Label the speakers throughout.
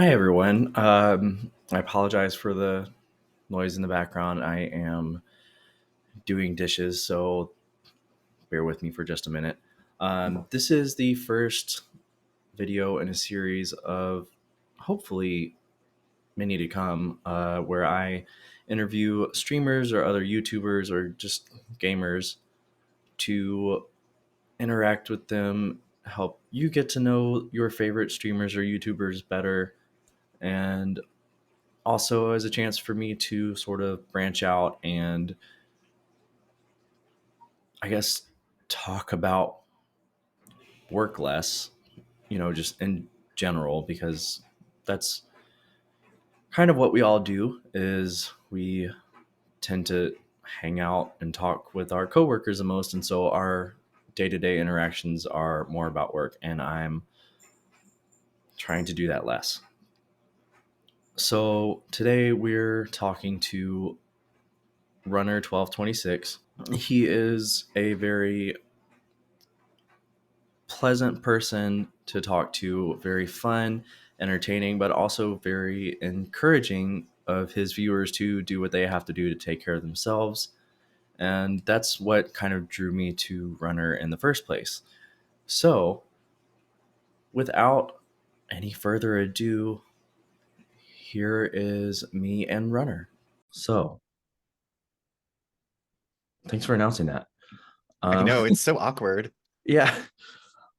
Speaker 1: Hi, everyone. I apologize for the noise in the background. I am doing dishes, so bear with me for just a minute. This is the first video in a series of hopefully many to come, where I interview streamers or other YouTubers or just gamers to interact with them, help you get to know your favorite streamers or YouTubers better, and also as a chance for me to sort of branch out and I guess talk about work less, just in general, because that's kind of what we all do is we tend to hang out and talk with our coworkers the most. And so our day-to-day interactions are more about work, and I'm trying to do that less. So today we're talking to Runner1226. He is a very pleasant person to talk to, very fun, entertaining, but also very encouraging of his viewers to do what they have to do to take care of themselves. And that's what kind of drew me to Runner in the first place. So, without any further ado, here is me and Runner. So, thanks for announcing that.
Speaker 2: I
Speaker 1: Um,
Speaker 2: know, it's so awkward.
Speaker 1: yeah.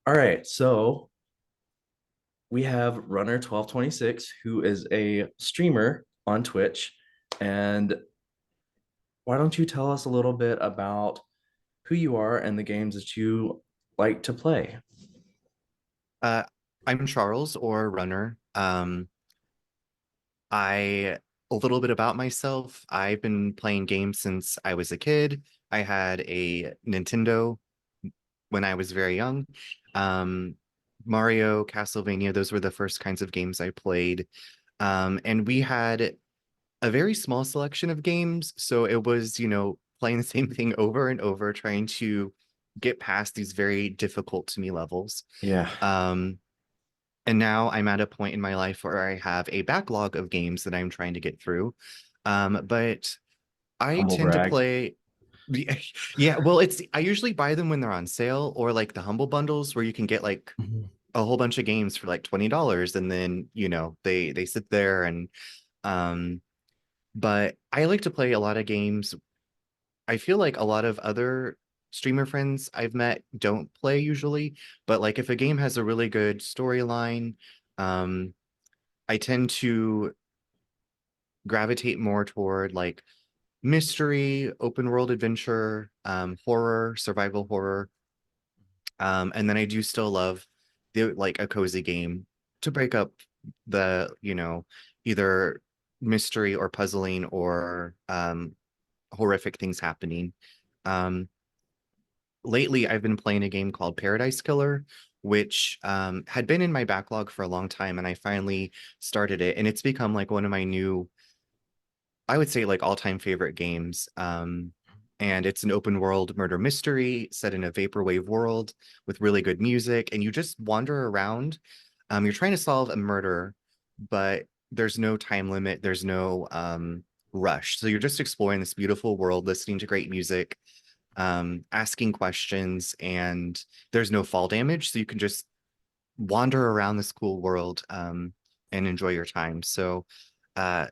Speaker 1: All right. So, we have Runner1226, who is a streamer on Twitch. And why don't you tell us a little bit about who you are and the games that you like to play?
Speaker 2: Uh, I'm Charles or Runner. I a little bit about myself. I've been playing games since I was a kid. I had a Nintendo when I was very young. Um, Mario, Castlevania, those were the first kinds of games I played. And we had a very small selection of games, so it was, playing the same thing over and over, trying to get past these very difficult to me levels.
Speaker 1: Yeah,
Speaker 2: Um, And now I'm at a point in my life where I have a backlog of games that I'm trying to get through. But I
Speaker 1: humble
Speaker 2: tend to
Speaker 1: brag.
Speaker 2: play. Yeah, well, I usually buy them when they're on sale or like the Humble Bundles where you can get like
Speaker 1: Mhm.
Speaker 2: a whole bunch of games for like $20 and then, they sit there and um but I like to play a lot of games. I feel like a lot of other streamer friends I've met don't play usually, but like if a game has a really good storyline, um I tend to gravitate more toward like mystery, open world adventure, horror, survival horror. And then I do still love the like a cozy game to break up the, either mystery or puzzling or horrific things happening. Um, Lately I've been playing a game called Paradise Killer, which had been in my backlog for a long time, and I finally started it, and it's become like one of my new, I would say, like all-time favorite games. And it's an open world murder mystery set in a vaporwave world with really good music, and you just wander around. You're trying to solve a murder, but there's no time limit, there's no rush. So you're just exploring this beautiful world, listening to great music, asking questions, and there's no fall damage, so you can just wander around this cool world and enjoy your time. So uh,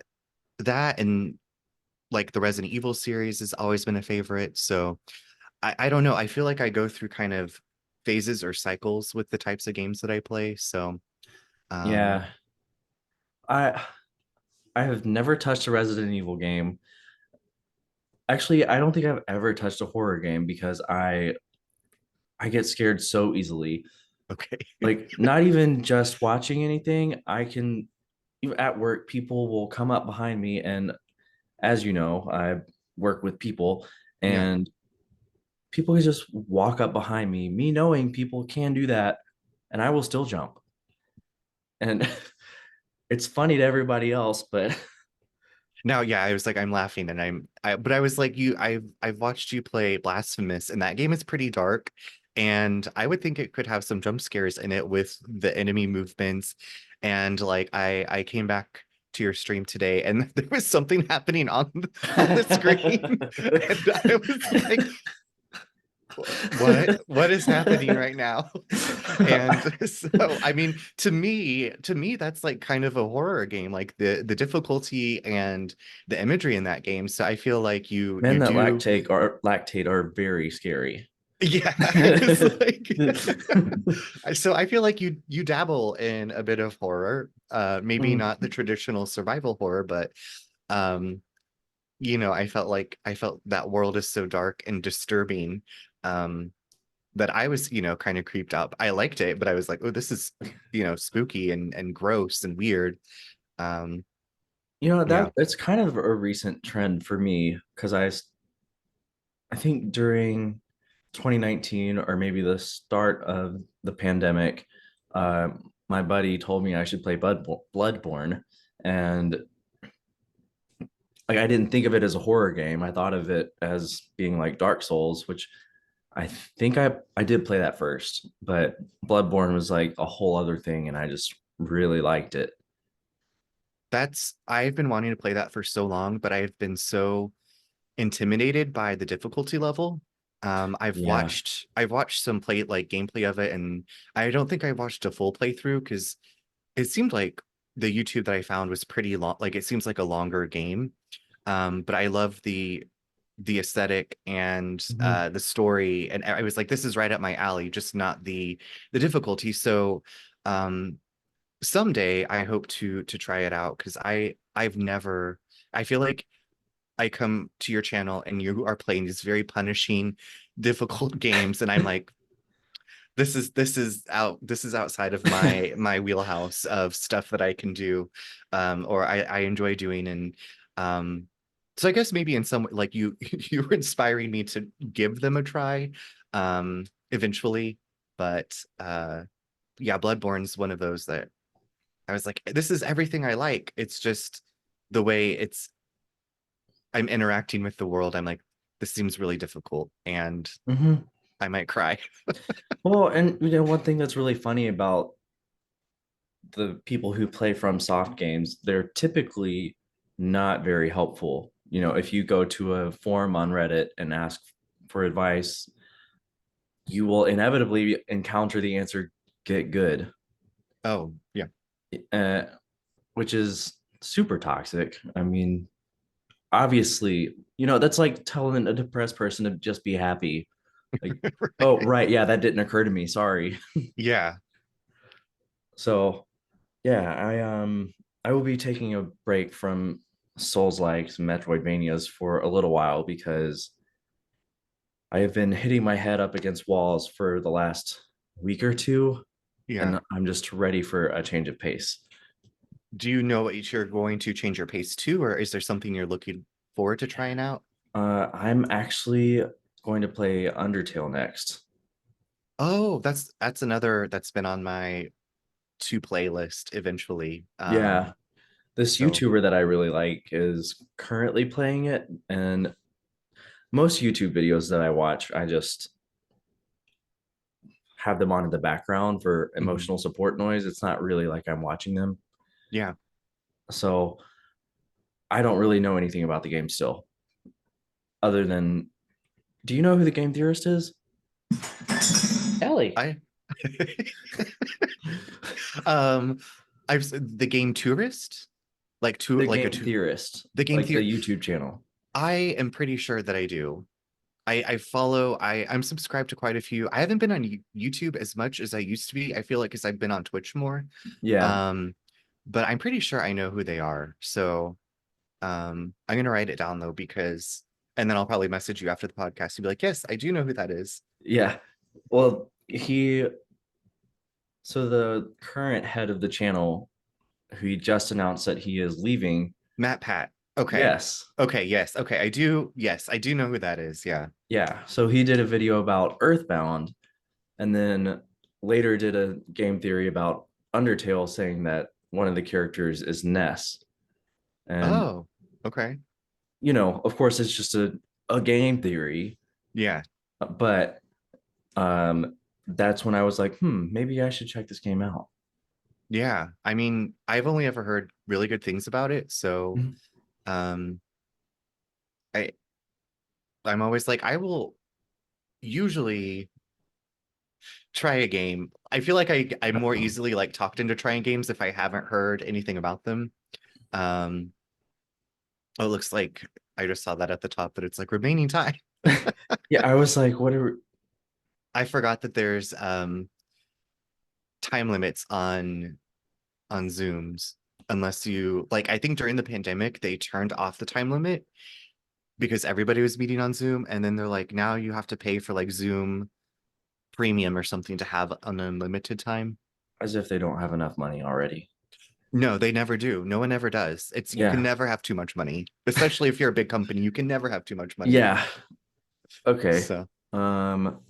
Speaker 2: that and like the Resident Evil series has always been a favorite. So I don't know. I feel like I go through kind of phases or cycles with the types of games that I play. So um,
Speaker 1: Yeah, I I have never touched a Resident Evil game. Actually, I don't think I've ever touched a horror game because I get scared so easily.
Speaker 2: okay.
Speaker 1: Like not even just watching anything, I can even at work people will come up behind me, and as you know, I work with people,
Speaker 2: Yeah.
Speaker 1: and people can just walk up behind me knowing people can do that, and I will still jump. And it's funny to everybody else, but
Speaker 2: Now, yeah, I was like, I'm laughing and but I was like, I've watched you play Blasphemous, and that game is pretty dark. And I would think it could have some jump scares in it with the enemy movements. And like I came back to your stream today and there was something happening on the screen and I was like, what is happening right now? And so I mean to me that's like kind of a horror game, like the difficulty and the imagery in that game. So I feel like
Speaker 1: Men
Speaker 2: you
Speaker 1: that
Speaker 2: do.
Speaker 1: lactate are very scary.
Speaker 2: Yeah, it's like so I feel like you dabble in a bit of horror, maybe
Speaker 1: Mm.
Speaker 2: not the traditional survival horror, but um, I felt that world is so dark and disturbing, um, that I was, kind of creeped out. I liked it, but I was like, oh, this is, spooky and gross and weird. Um, yeah.
Speaker 1: That's kind of a recent trend for me because I think during 2019 or maybe the start of the pandemic, my buddy told me I should play Bloodborne, and like I didn't think of it as a horror game. I thought of it as being like Dark Souls, which I think I did play that first, but Bloodborne was like a whole other thing, and I just really liked it.
Speaker 2: I've been wanting to play that for so long, but I've been so intimidated by the difficulty level.
Speaker 1: Yeah.
Speaker 2: I've watched some play like gameplay of it, and I don't think I watched a full playthrough because it seemed like the YouTube that I found was pretty long. Like it seems like a longer game. But I love the aesthetic and
Speaker 1: Mhm.
Speaker 2: the story, and I was like, this is right up my alley, just not the difficulty. So um, someday I hope to try it out because I've never. I feel like I come to your channel and you are playing these very punishing, difficult games, and I'm like, this is outside of my wheelhouse of stuff that I can do, or I enjoy doing, and um, so I guess maybe in some way, like you were inspiring me to give them a try, eventually, but yeah, Bloodborne's one of those that I was like, this is everything I like. It's just the way I'm interacting with the world. I'm like, this seems really difficult, and
Speaker 1: Mhm.
Speaker 2: I might cry.
Speaker 1: Well, and one thing that's really funny about the people who play from soft games, they're typically not very helpful. If you go to a forum on Reddit and ask for advice, you will inevitably encounter the answer get good,
Speaker 2: Oh, yeah.
Speaker 1: uh, which is super toxic. I mean, obviously, that's like telling a depressed person to just be happy. Like, oh,
Speaker 2: Right.
Speaker 1: right. Yeah, that didn't occur to me. Sorry.
Speaker 2: Yeah.
Speaker 1: So, yeah, I will be taking a break from Souls likes Metroidvanias for a little while because I have been hitting my head up against walls for the last week or two,
Speaker 2: Yeah.
Speaker 1: and I'm just ready for a change of pace.
Speaker 2: Do you know what you're going to change your pace to, or is there something you're looking forward to trying out?
Speaker 1: I'm actually going to play Undertale next.
Speaker 2: Oh, that's another that's been on my to playlist eventually.
Speaker 1: Yeah, this
Speaker 2: So
Speaker 1: YouTuber that I really like is currently playing it, and most YouTube videos that I watch, I just have them on in the background for
Speaker 2: mhm.
Speaker 1: emotional support noise. It's not really like I'm watching them.
Speaker 2: Yeah.
Speaker 1: So I don't really know anything about the game still, other than, do you know who the game theorist is? Ellie.
Speaker 2: I um the game tourist, like to
Speaker 1: The
Speaker 2: like a
Speaker 1: game
Speaker 2: to
Speaker 1: theorist,
Speaker 2: the game
Speaker 1: like the
Speaker 2: theory.
Speaker 1: YouTube channel.
Speaker 2: I am pretty sure that I do. I follow. I'm subscribed to quite a few. I haven't been on YouTube as much as I used to be. I feel like because I've been on Twitch more.
Speaker 1: Yeah.
Speaker 2: Um, but I'm pretty sure I know who they are. So I'm gonna write it down though because, and then I'll probably message you after the podcast and be like, yes, I do know who that is.
Speaker 1: Yeah. Well, so the current head of the channel, who he just announced that he is leaving.
Speaker 2: Matt Pat. Okay.
Speaker 1: Yes.
Speaker 2: Okay. Yes. Okay. I do. Yes, I do know who that is. Yeah.
Speaker 1: Yeah. So he did a video about Earthbound, and then later did a game theory about Undertale, saying that one of the characters is Ness. And,
Speaker 2: Oh. Okay.
Speaker 1: of course, it's just a game theory,
Speaker 2: Yeah.
Speaker 1: but that's when I was like, maybe I should check this game out.
Speaker 2: Yeah. I mean, I've only ever heard really good things about it. So
Speaker 1: Mhm.
Speaker 2: um I I'm always like, I will usually try a game. I feel like I'm more easily like talked into trying games if I haven't heard anything about them. Um oh, it looks like I just saw that at the top that it's like remaining time.
Speaker 1: Yeah, I was like, what are
Speaker 2: I forgot that there's time limits on Zooms unless you like I think during the pandemic they turned off the time limit because everybody was meeting on Zoom and then they're like now you have to pay for like Zoom premium or something to have an unlimited time.
Speaker 1: as if they don't have enough money already.
Speaker 2: No, they never do. No one ever does. It's you can
Speaker 1: Yeah.
Speaker 2: never have too much money, especially if you're a big company. You can never have too much money.
Speaker 1: Yeah. Okay.
Speaker 2: So,
Speaker 1: Um,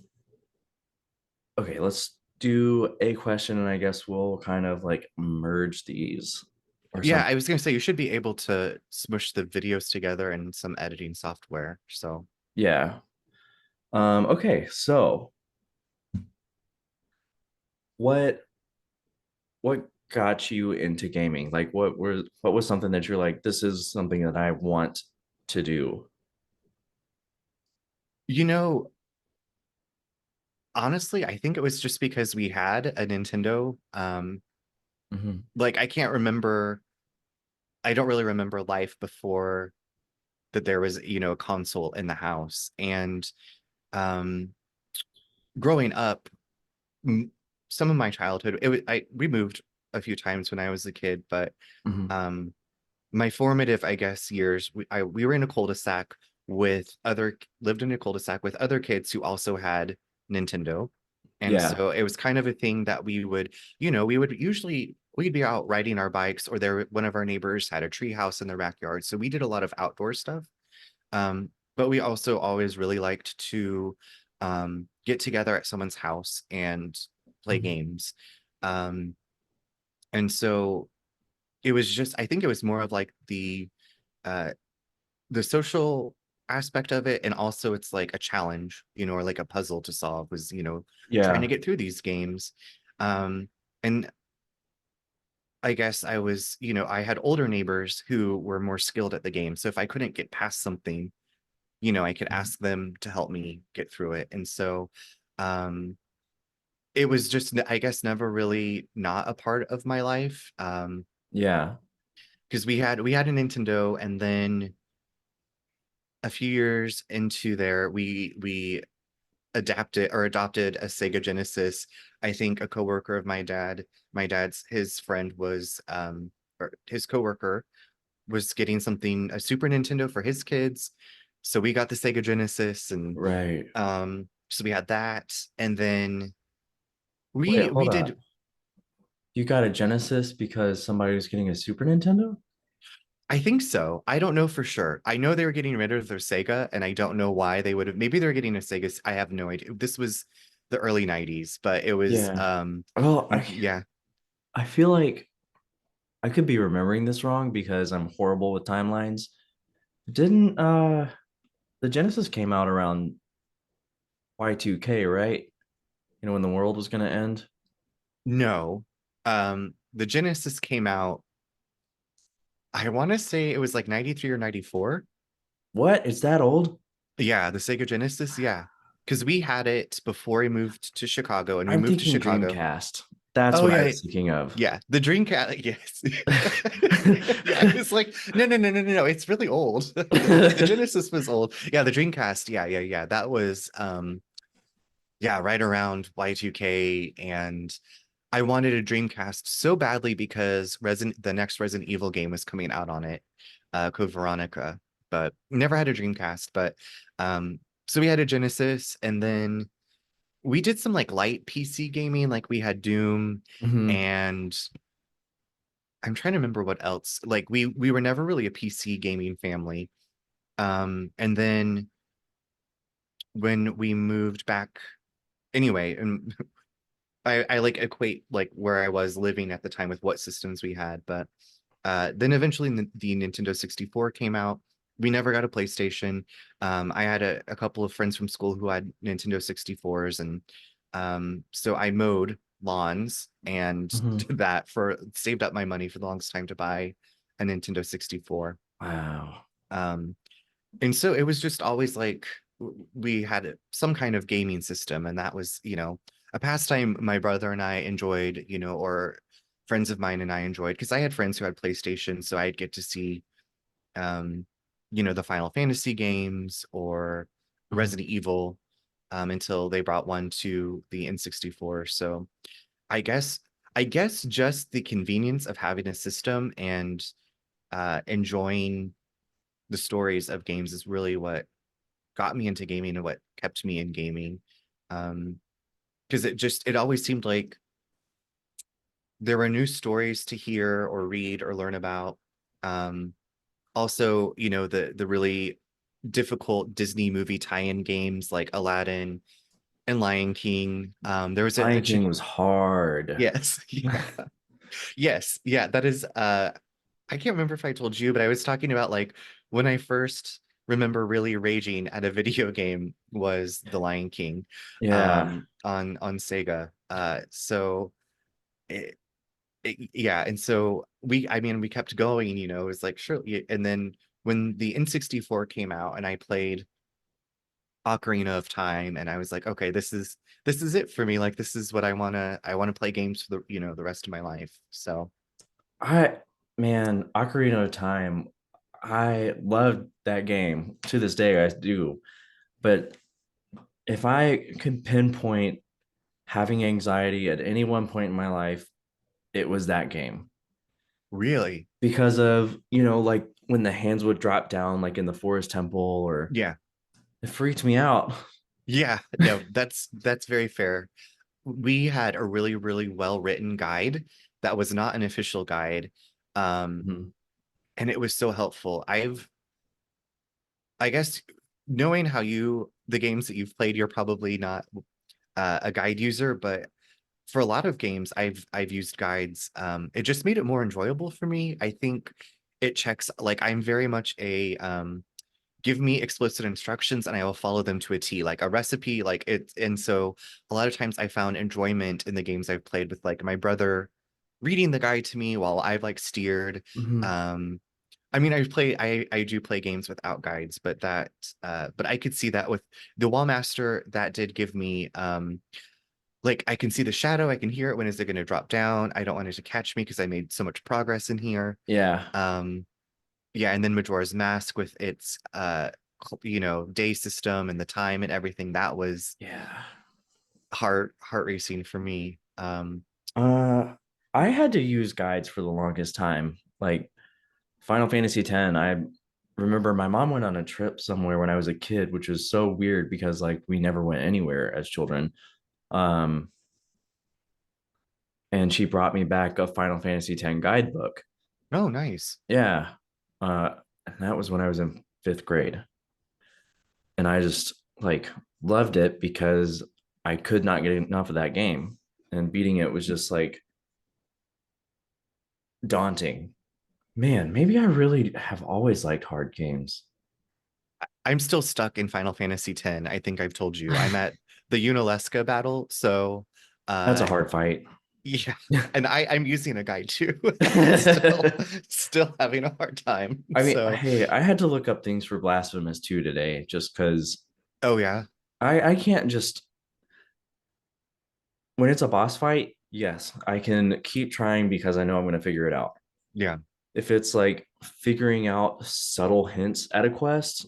Speaker 1: okay, let's do a question and I guess we'll kind of like merge these or
Speaker 2: yeah, I
Speaker 1: something.
Speaker 2: was gonna say you should be able to smush the videos together in some editing software. So,
Speaker 1: Yeah. Okay, so what what got you into gaming? Like what was something that you're like, this is something that I want to do?
Speaker 2: you know, honestly, I think it was just because we had a Nintendo.
Speaker 1: Mhm.
Speaker 2: Like I can't remember. I don't really remember life before that there was, a console in the house. And um, growing up, m- some of my childhood, I we moved a few times when I was a kid, but
Speaker 1: Mhm.
Speaker 2: um, my formative, I guess, years, we were in a cul-de-sac lived in a cul-de-sac with other kids who also had Nintendo. And
Speaker 1: Yeah.
Speaker 2: so it was kind of a thing that we would usually we'd be out riding our bikes or one of our neighbors had a tree house in their backyard. So we did a lot of outdoor stuff. But we also always really liked to get together at someone's house and play
Speaker 1: Mhm.
Speaker 2: games. Um, and so it was just, I think it was more of like uh, the social aspect of it. And also it's like a challenge, or like a puzzle to solve was, trying to
Speaker 1: Yeah.
Speaker 2: get through these games. Um, and I guess I had older neighbors who were more skilled at the game. So if I couldn't get past something, I could
Speaker 1: Mhm.
Speaker 2: ask them to help me get through it. And so it was just, I guess, never really not a part of my life.
Speaker 1: Yeah.
Speaker 2: Because we had a Nintendo, and then a few years into there, we adopted a Sega Genesis. I think a coworker of his friend was or his coworker was getting a Super Nintendo for his kids. So we got the Sega Genesis and
Speaker 1: Right.
Speaker 2: so we had that, and then
Speaker 1: Wait,
Speaker 2: we
Speaker 1: hold
Speaker 2: did.
Speaker 1: on. You got a Genesis because somebody was getting a Super Nintendo?
Speaker 2: I think so. I don't know for sure. I know they were getting rid of their Sega, and I don't know why they would have. Maybe they're getting a Sega. I have no idea. This was the early '90s, but it was
Speaker 1: Yeah. Well,
Speaker 2: yeah.
Speaker 1: I feel like I could be remembering this wrong because I'm horrible with timelines. Didn't the Genesis came out around Y2K, right? You know when the world was going to end?
Speaker 2: No. The Genesis came out, I want to say it was like 93 or 94.
Speaker 1: What? It's that old?
Speaker 2: Yeah, the Sega Genesis, yeah. Because we had it before we moved to Chicago, and we
Speaker 1: I'm
Speaker 2: moved to
Speaker 1: thinking
Speaker 2: Chicago.
Speaker 1: Dreamcast. That's
Speaker 2: Oh
Speaker 1: what I
Speaker 2: yeah,
Speaker 1: was thinking of.
Speaker 2: yeah. The Dreamcast, yes. Yeah, I was like, no, no, no, no, no, no. It's really old. The Genesis was old. Yeah, the Dreamcast, yeah, yeah, yeah. That was yeah, right around Y2K. And I wanted a Dreamcast so badly because the next Resident Evil game was coming out on it, Code Veronica, but never had a Dreamcast. But um, so we had a Genesis, and then we did some like light PC gaming, like we had Doom,
Speaker 1: Mhm.
Speaker 2: and I'm trying to remember what else. Like we were never really a PC gaming family. And then when we moved back, anyway, and I like equate like where I was living at the time with what systems we had, but then eventually the Nintendo 64 came out. We never got a PlayStation. I had a couple of friends from school who had Nintendo 64s, and so I mowed. lawns and
Speaker 1: Mhm.
Speaker 2: did that for saved up my money for the longest time to buy a Nintendo 64.
Speaker 1: Wow.
Speaker 2: Um, and so it was just always like we had some kind of gaming system, and that was, a pastime my brother and I enjoyed, or friends of mine and I enjoyed, because I had friends who had PlayStation, so I'd get to see, um, the Final Fantasy games or
Speaker 1: Mhm.
Speaker 2: Resident Evil, until they brought one to the N64. So I guess I guess just the convenience of having a system and enjoying the stories of games is really what got me into gaming and what kept me in gaming. Because it always seemed like there were new stories to hear or read or learn about. Um, Also, the really difficult Disney movie tie-in games like Aladdin and Lion King. There was a
Speaker 1: Lion
Speaker 2: chick.
Speaker 1: King was hard.
Speaker 2: Yes, yeah, yes, yeah. That is. I can't remember if I told you, but I was talking about like when I first remember really raging at a video game was The Lion King,
Speaker 1: Yeah.
Speaker 2: on Sega. So it, yeah, and so I mean, we kept going. It was like sure, and then when the N64 came out, and I played Ocarina of Time, and I was like, okay, this is it for me. Like this is what I wanna play games for the rest of my life. So
Speaker 1: I man, Ocarina of Time, I loved that game. To this day, I do. But if I could pinpoint having anxiety at any one point in my life, it was that game.
Speaker 2: really,
Speaker 1: Because of, like when the hands would drop down, like in the forest temple, or
Speaker 2: yeah.
Speaker 1: it freaked me out.
Speaker 2: Yeah, no, that's very fair. We had a really, really well-written guide that was not an official guide. Um,
Speaker 1: Mhm.
Speaker 2: and it was so helpful. I guess knowing the games that you've played, you're probably not a guide user, but for a lot of games I've used guides. It just made it more enjoyable for me. I think it checks, like I'm very much a give me explicit instructions and I will follow them to a T, like a recipe, like it. And so a lot of times I found enjoyment in the games I've played with like my brother reading the guide to me while I've like steered.
Speaker 1: Mhm.
Speaker 2: Um, I mean, I do play games without guides, but I could see that with the Wall Master that did give me like I can see the shadow, I can hear it when is it going to drop down. I don't want it to catch me because I made so much progress in here.
Speaker 1: Yeah.
Speaker 2: Um, yeah, and then Majora's Mask with its day system and the time and everything, that was
Speaker 1: Yeah.
Speaker 2: heart racing for me.
Speaker 1: Uh, I had to use guides for the longest time. Like Final Fantasy X, I remember my mom went on a trip somewhere when I was a kid, which was so weird because like we never went anywhere as children. Um, and she brought me back a Final Fantasy X guidebook.
Speaker 2: Oh, nice.
Speaker 1: Yeah. And that was when I was in fifth grade. And I just like loved it because I could not get enough of that game. And beating it was just like daunting. Man, maybe I really have always liked hard games.
Speaker 2: I'm still stuck in Final Fantasy X. I think I've told you. I'm at the Unalesca battle, so
Speaker 1: That's a
Speaker 2: uh
Speaker 1: hard fight.
Speaker 2: yeah, and I'm using a guide too, and still having a hard time.
Speaker 1: I mean,
Speaker 2: So,
Speaker 1: hey, I had to look up things for Blasphemous 2 today just because
Speaker 2: oh yeah,
Speaker 1: I can't just, when it's a boss fight, yes, I can keep trying because I know I'm going to figure it out.
Speaker 2: yeah.
Speaker 1: If it's like figuring out subtle hints at a quest,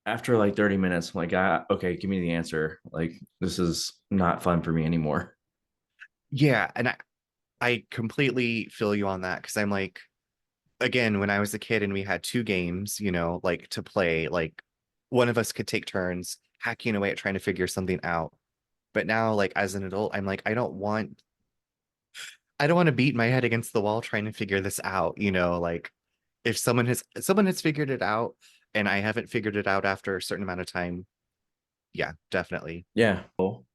Speaker 1: after like 30 minutes, I'm like, okay, give me the answer. Like, this is not fun for me anymore.
Speaker 2: Yeah, and I completely feel you on that because I'm like, again, when I was a kid and we had two games, like to play, like one of us could take turns hacking away at trying to figure something out. But now, like as an adult, I'm like, I don't want to beat my head against the wall trying to figure this out, like if someone has figured it out and I haven't figured it out after a certain amount of time, yeah, definitely.
Speaker 1: Yeah. Well,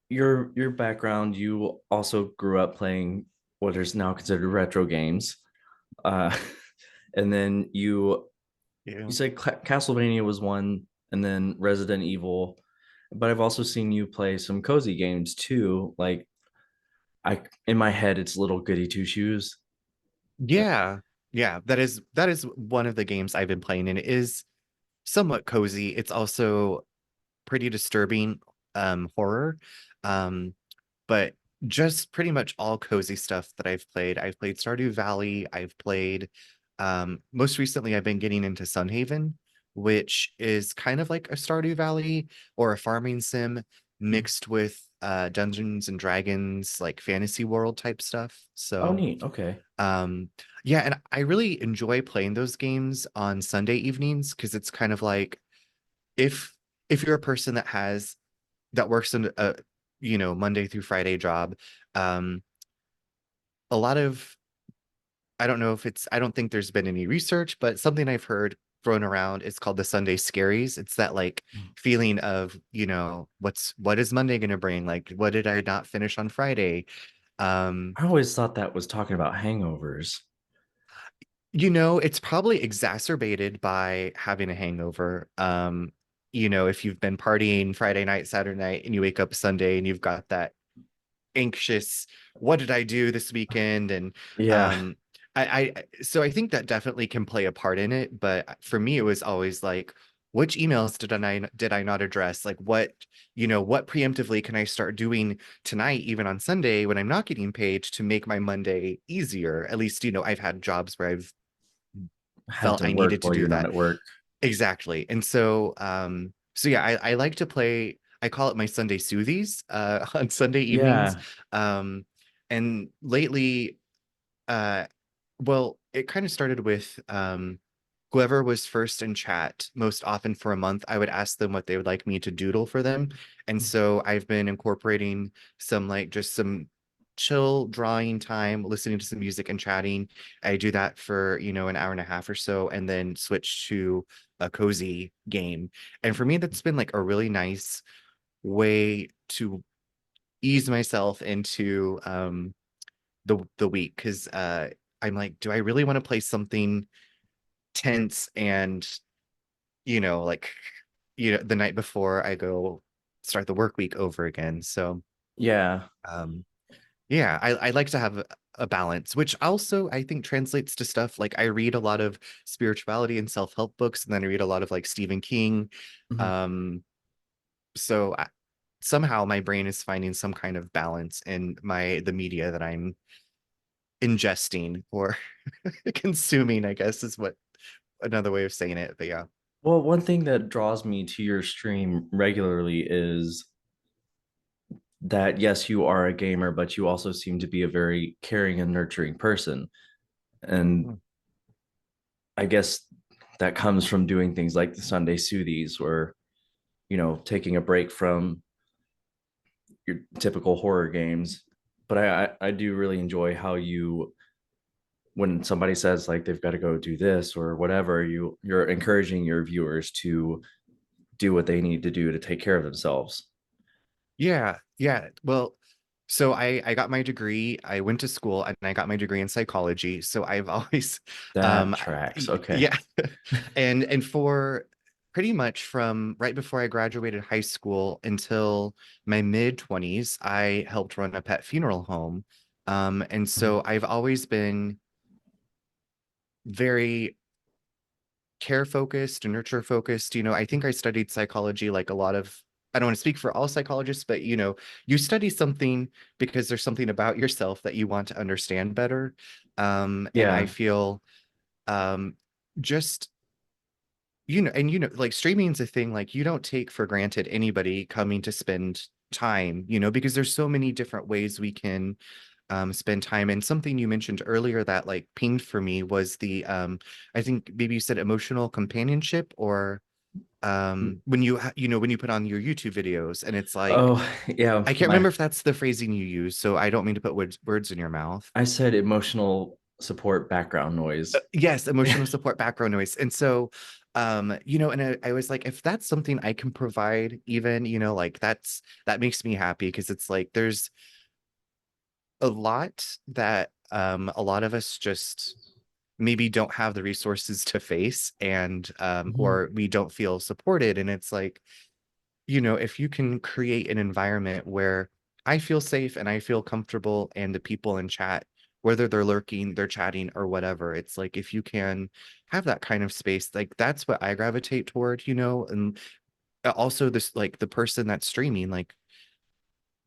Speaker 1: your background, you also grew up playing what is now considered retro games. Uh, and then you
Speaker 2: Yeah.
Speaker 1: said Castlevania was one, and then Resident Evil. but I've also seen you play some cozy games too. Like I in my head it's little goody two shoes.
Speaker 2: Yeah. Yeah, that is one of the games I've been playing, and it is somewhat cozy. It's also pretty disturbing horror. Um but just pretty much all cozy stuff that I've played. I've played Stardew Valley. I've played most recently I've been getting into Sunhaven, which is kind of like a Stardew Valley or a farming sim mixed with Dungeons and Dragons, like fantasy world type stuff.
Speaker 1: Oh,
Speaker 2: So
Speaker 1: neat. Okay.
Speaker 2: um yeah, and I really enjoy playing those games on Sunday evenings because it's kind of like if you're a person that works in a Monday through Friday job, um a lot of I don't know if it's I don't think there's been any research, but something I've heard thrown around is called the Sunday scaries. It's that like feeling of, what is Monday going to bring? Like, what did I not finish on Friday? Um,
Speaker 1: I always thought that was talking about hangovers.
Speaker 2: it's probably exacerbated by having a hangover. If you've been partying Friday night, Saturday night, and you wake up Sunday and you've got that anxious, what did I do this weekend? And
Speaker 1: Yeah,
Speaker 2: um so I think that definitely can play a part in it, but for me it was always like, which emails did I not address? Like, what preemptively can I start doing tonight, even on Sunday when I'm not getting paid, to make my Monday easier? At least, I've had jobs where I've
Speaker 1: had
Speaker 2: felt
Speaker 1: to
Speaker 2: I
Speaker 1: work
Speaker 2: needed to
Speaker 1: while
Speaker 2: do
Speaker 1: you're not
Speaker 2: that.
Speaker 1: at work.
Speaker 2: Exactly. And so yeah, I like to play, I call it my Sunday soothies on Sunday evenings.
Speaker 1: Yeah.
Speaker 2: Um and lately, uh well, it kind of started with whoever was first in chat most often for a month, I would ask them what they would like me to doodle for them. And so I've been incorporating just some chill drawing time, listening to some music and chatting. I do that for, an hour and a half or so, and then switch to a cozy game. And for me, that's been like a really nice way to ease myself into the week, because I'm like, do I really want to play something tense and like the night before I go start the work week over again? So
Speaker 1: Yeah.
Speaker 2: um yeah, I like to have a balance, which also I think translates to stuff like I read a lot of spirituality and self-help books, and then I read a lot of like Stephen King.
Speaker 1: Mhm.
Speaker 2: um so somehow my brain is finding some kind of balance in the media that I'm ingesting or consuming, I guess, is what another way of saying it. But yeah.
Speaker 1: Well, one thing that draws me to your stream regularly is that yes, you are a gamer, but you also seem to be a very caring and nurturing person. And
Speaker 2: Hmm.
Speaker 1: I guess that comes from doing things like the Sunday Soothies, where, taking a break from your typical horror games. But I do really enjoy how you, when somebody says like they've got to go do this or whatever, you're encouraging your viewers to do what they need to do to take care of themselves.
Speaker 2: Yeah, yeah. Well, so I got my degree. I went to school and I got my degree in psychology. So I've always
Speaker 1: That tracks. Okay.
Speaker 2: yeah. And for pretty much from right before I graduated high school until my mid 20s, I helped run a pet funeral home. And
Speaker 1: Mhm.
Speaker 2: so I've always been very care focused and nurture focused. I think I studied psychology like a lot of, I don't want to speak for all psychologists, but you study something because there's something about yourself that you want to understand better. And I
Speaker 1: Yeah.
Speaker 2: feel um just and like streaming's a thing, like you don't take for granted anybody coming to spend time, because there's so many different ways we can spend time. And something you mentioned earlier that like pinged for me was the I think maybe you said emotional companionship, or when when you put on your YouTube videos, and it's like,
Speaker 1: Oh, yeah.
Speaker 2: I can't remember if that's the phrasing you use, so I don't mean to put words in your mouth.
Speaker 1: I said emotional support background noise.
Speaker 2: Yes, emotional support background noise. And so and I was like, if that's something I can provide, even, like that makes me happy, because it's like there's a lot that a lot of us just maybe don't have the resources to face, and
Speaker 1: Mhm.
Speaker 2: or we don't feel supported. And it's like, if you can create an environment where I feel safe and I feel comfortable and the people in chat, whether they're lurking, they're chatting or whatever, it's like if you can have that kind of space, like that's what I gravitate toward, and also this like the person that's streaming, like,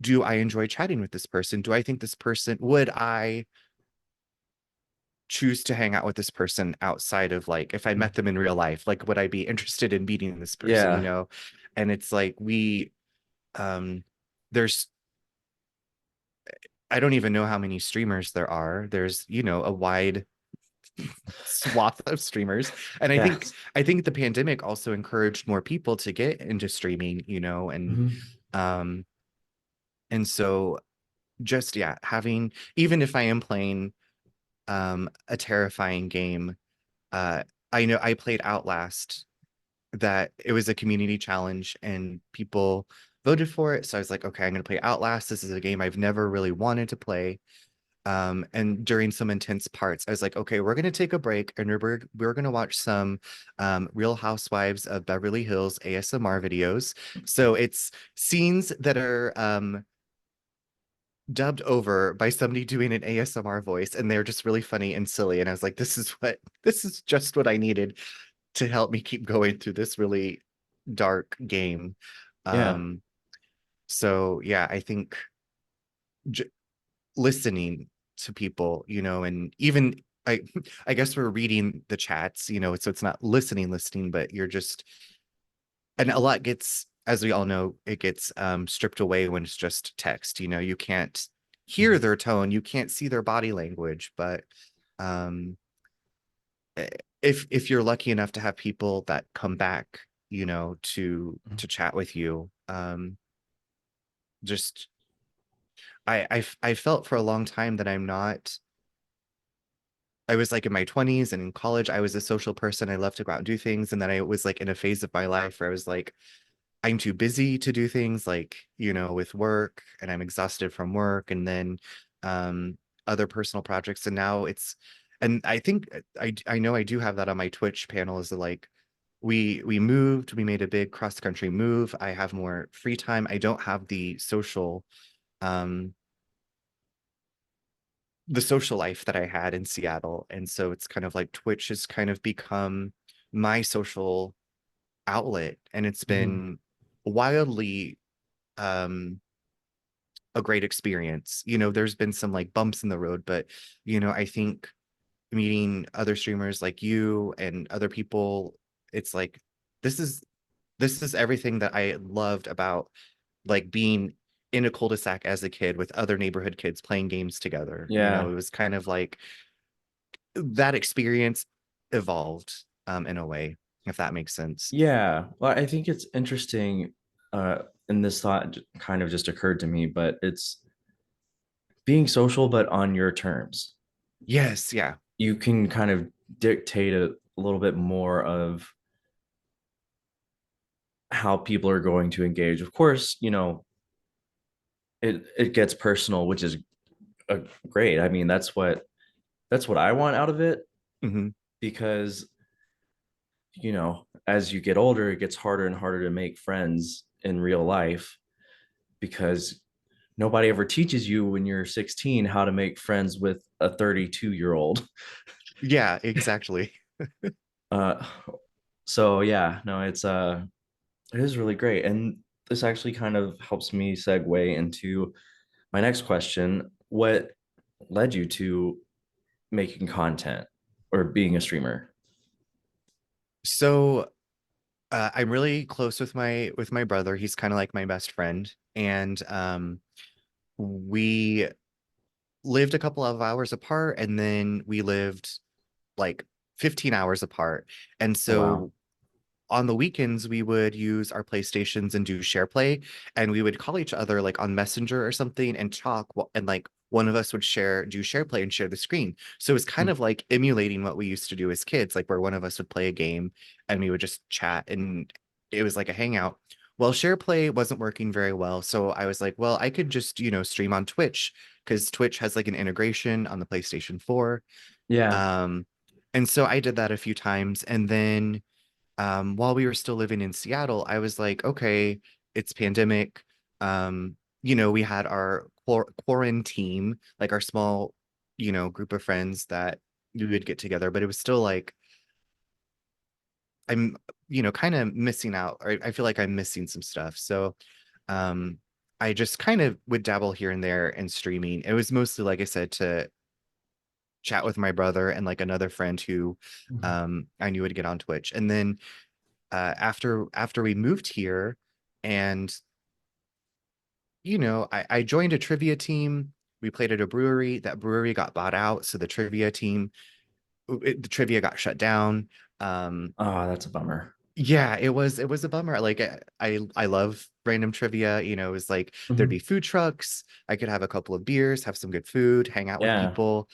Speaker 2: do I enjoy chatting with this person? Do I think this person would I choose to hang out with this person outside of like if I met them in real life, like would I be interested in meeting this person,
Speaker 1: Yeah.
Speaker 2: And it's like um there's I don't even know how many streamers there are. There's, a wide swath of streamers. And
Speaker 1: Yes.
Speaker 2: I think the pandemic also encouraged more people to get into streaming,
Speaker 1: Hmm.
Speaker 2: um and so just yeah, having even if I am playing a terrifying game, uh I know I played Outlast, that it was a community challenge and people voted for it. So I was like, okay, I'm going to play Outlast. This is a game I've never really wanted to play. And during some intense parts, I was like, okay, we're going to take a break and we're going to watch some Real Housewives of Beverly Hills ASMR videos. So it's scenes that are dubbed over by somebody doing an ASMR voice, and they're just really funny and silly. And I was like, this is just what I needed to help me keep going through this really dark game.
Speaker 1: Yeah.
Speaker 2: Um, so yeah, I think j- listening to people, and even I I guess we're reading the chats, so it's not listening, but you're just and a lot gets, as we all know, it gets stripped away when it's just text. You can't hear
Speaker 1: Mhm.
Speaker 2: their tone, you can't see their body language, but um eh, if you're lucky enough to have people that come back, to chat with you, just I felt for a long time that I was like in my 20s and in college, I was a social person. I loved to go out and do things. And then I was like in a phase of my life where I was like, I'm too busy to do things like, with work, and I'm exhausted from work and then um other personal projects. And now and I think I know I do have that on my Twitch panel, is that like we made a big cross country move. I have more free time. I don't have um the social life that I had in Seattle. And so it's kind of like Twitch has kind of become my social outlet. And it's
Speaker 1: Mhm.
Speaker 2: been wildly um a great experience. There's been some like bumps in the road, but I think meeting other streamers like you and other people, it's like this is this is everything that I loved about like being in a cul-de-sac as a kid with other neighborhood kids playing games together.
Speaker 1: Yeah.
Speaker 2: It was kind of like that experience evolved in a way, if that makes sense.
Speaker 1: Yeah. Well, I think it's interesting. And this thought kind of just occurred to me, but it's being social, but on your terms.
Speaker 2: Yes, yeah.
Speaker 1: You can kind of dictate a little bit more of how people are going to engage. Of course, it gets personal, which is great. I mean, that's what I want out of it,
Speaker 2: Hmm.
Speaker 1: because as you get older, it gets harder and harder to make friends in real life, because nobody ever teaches you when you're 16 how to make friends with a 32-year-old.
Speaker 2: Yeah, exactly.
Speaker 1: Uh, so yeah, no, it is really great. And this actually kind of helps me segue into my next question. What led you to making content or being a streamer?
Speaker 2: So I'm really close with my brother. He's kind of like my best friend, and we lived a couple of hours apart, and then we lived like 15 hours apart. And
Speaker 1: Oh, wow.
Speaker 2: so on the weekends we would use our PlayStations and do share play, and we would call each other like on Messenger or something and talk, and like one of us would do share play and share the screen. So it's kind
Speaker 1: Hmm.
Speaker 2: of like emulating what we used to do as kids, like where one of us would play a game and we would just chat, and it was like a hangout. Well, share play wasn't working very well, so I was like, well, I could just stream on Twitch, because Twitch has like an integration on the PlayStation 4.
Speaker 1: Yeah.
Speaker 2: um and so I did that a few times, and then while we were still living in Seattle, I was like, okay. it's pandemic. Um, we had our quarantine, like our small, group of friends that we would get together, but it was still like I'm, kind of missing out, or I feel like I'm missing some stuff. So, um, I just kind of would dabble here and there in streaming. It was mostly, like I said, to chat with my brother and like another friend who
Speaker 1: Mhm.
Speaker 2: I knew would get on Twitch. And then after we moved here and I joined a trivia team. We played at a brewery. That brewery got bought out, so the trivia got shut down. Um,
Speaker 1: Oh, that's a bummer.
Speaker 2: yeah, it was a bummer. Like I love random trivia. It was like there'd be
Speaker 1: Mhm.
Speaker 2: food trucks. I could have a couple of beers, have some good food, hang out with
Speaker 1: Yeah.
Speaker 2: people.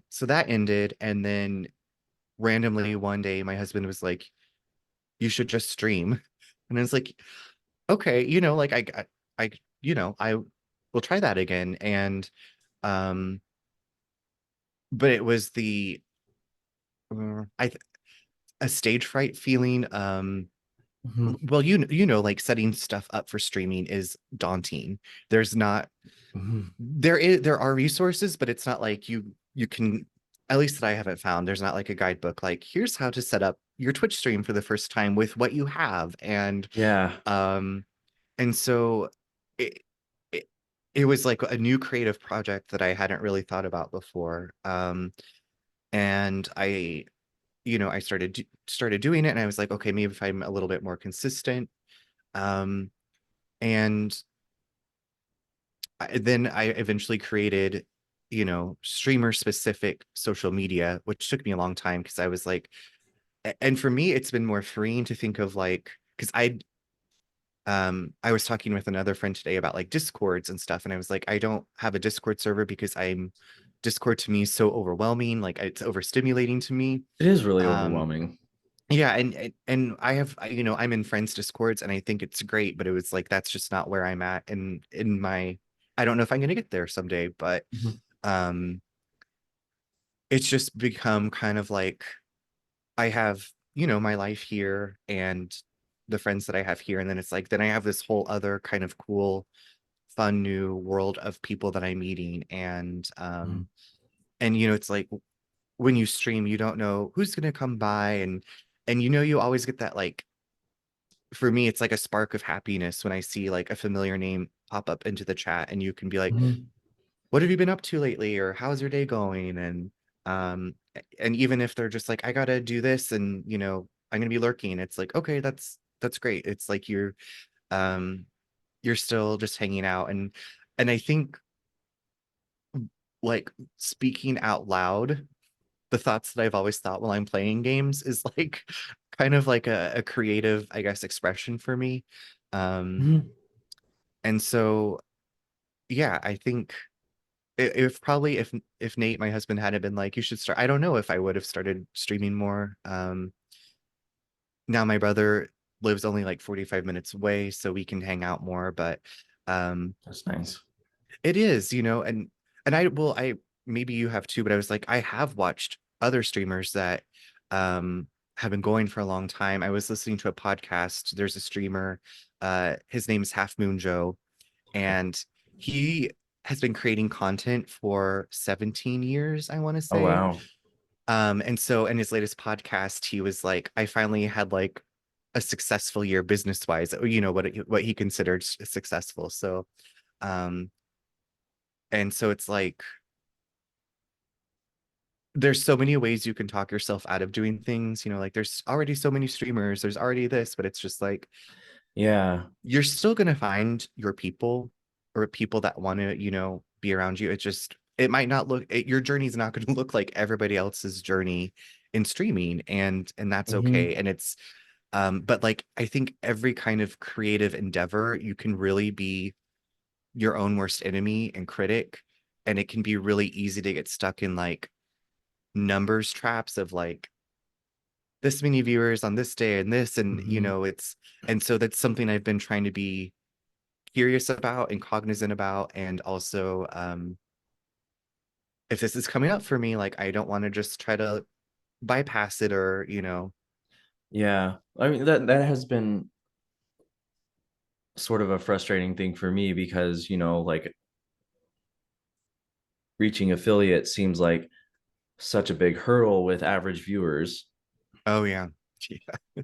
Speaker 2: So that ended, and then randomly one day my husband was like, "You should just stream," and I was like, "Okay, like I will try that again." And um, but it was I a stage fright feeling.
Speaker 1: Mhm.
Speaker 2: Well, like setting stuff up for streaming is daunting. There's not
Speaker 1: Mhm.
Speaker 2: there are resources, but it's not like you can, at least that I haven't found. There's not like a guidebook like here's how to set up your Twitch stream for the first time with what you have.
Speaker 1: Yeah.
Speaker 2: Um and so it it, it was like a new creative project that I hadn't really thought about before. And I started doing it, and I was like, okay, maybe if I'm a little bit more consistent. Um and then I eventually created, streamer specific social media, which took me a long time because I was like, and for me, it's been more freeing to think of like, because I was talking with another friend today about like Discords and stuff, and I was like, I don't have a Discord server because Discord to me is so overwhelming, like it's overstimulating to me.
Speaker 1: It is really
Speaker 2: Um,
Speaker 1: overwhelming.
Speaker 2: yeah, and I'm in friends Discords and I think it's great, but it was like that's just not where I'm at in my I don't know if I'm gonna get there someday, but
Speaker 1: Mhm.
Speaker 2: um it's just become kind of like I have, my life here and the friends that I have here, and then it's like then I have this whole other kind of cool, fun new world of people that I'm meeting
Speaker 1: Mhm.
Speaker 2: and it's like when you stream, you don't know who's gonna come by and you always get that like for me, it's like a spark of happiness when I see like a familiar name pop up into the chat and you can be like,
Speaker 1: Mhm.
Speaker 2: what have you been up to lately? Or how's your day going? Um, and even if they're just like, I gotta do this and I'm gonna be lurking, it's like, okay, that's great. It's like um you're still just hanging out and I think like speaking out loud, the thoughts that I've always thought while I'm playing games is like kind of like a creative, I guess, expression for me. Um,
Speaker 1: Mhm.
Speaker 2: and so yeah, I think if probably if Nate, my husband, hadn't been like, you should start, I don't know if I would have started streaming more. Now my brother lives only like 45 minutes away, so we can hang out more, but um
Speaker 1: That's nice.
Speaker 2: it is, and I maybe you have too, but I was like, I have watched other streamers that um have been going for a long time. I was listening to a podcast. There's a streamer, his name is Half Moon Joe, and he has been creating content for 17 years, I want to
Speaker 1: Oh
Speaker 2: say.
Speaker 1: wow.
Speaker 2: And so in his latest podcast, he was like, I finally had like a successful year business wise, what he considered successful. So um and so it's like there's so many ways you can talk yourself out of doing things, like there's already so many streamers, there's already this, but it's just like
Speaker 1: Yeah.
Speaker 2: you're still going to find your people or people that want to, be around you. It might not your journey's not going to look like everybody else's journey in streaming, and that's okay.
Speaker 1: Mhm.
Speaker 2: And it's but like I think every kind of creative endeavor, you can really be your own worst enemy and critic, and it can be really easy to get stuck in like numbers traps of like this many viewers on this day and this, and
Speaker 1: Mhm.
Speaker 2: and so that's something I've been trying to be curious about and cognizant about, and also if this is coming up for me, like I don't want to just try to bypass it or
Speaker 1: Yeah. I mean that has been sort of a frustrating thing for me because, like reaching affiliate seems like such a big hurdle with average viewers.
Speaker 2: Oh yeah. Yeah.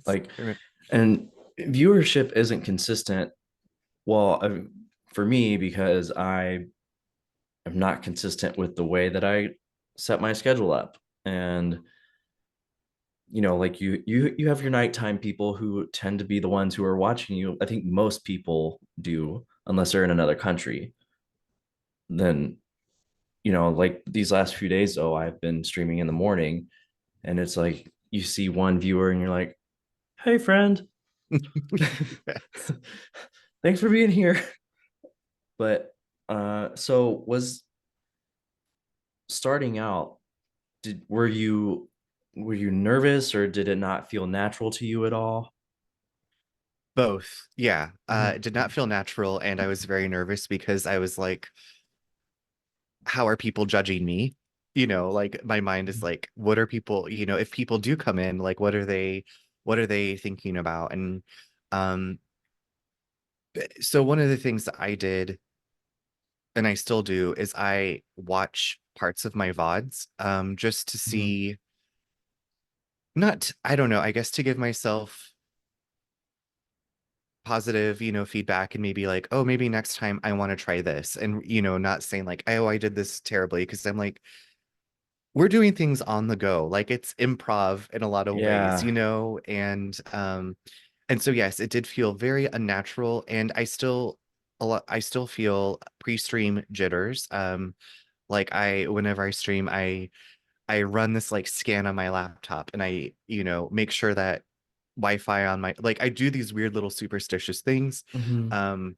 Speaker 1: Like, and viewership isn't consistent. Well, for me, because I am not consistent with the way that I set my schedule up. And like you have your nighttime people who tend to be the ones who are watching you. I think most people do, unless they're in another country. Then, like these last few days, though, I've been streaming in the morning, and it's like you see one viewer and you're like, "Hey, friend,
Speaker 2: Yes.
Speaker 1: thanks for being here." But so was starting out, did were you nervous, or did it not feel natural to you at all?
Speaker 2: Both. Yeah. It
Speaker 1: Mhm.
Speaker 2: did not feel natural, and I was very nervous because I was like, how are people judging me? Like my mind is like, what are people, if people do come in, like what are they thinking about? And um so one of the things that I did and I still do is I watch parts of my VODs just to
Speaker 1: Mhm.
Speaker 2: see, not, I don't know, I guess to give myself positive, feedback, and maybe like, oh, maybe next time I want to try this. And, not saying like, oh, I did this terribly, because I'm like, we're doing things on the go. Like it's improv in a lot of ways,
Speaker 1: Yeah.
Speaker 2: and so yes, it did feel very unnatural. And I still feel pre-stream jitters. Like whenever I stream, I run this like scan on my laptop, and I, make sure that Wi-Fi on my, like I do these weird little superstitious things.
Speaker 1: Mhm.
Speaker 2: Um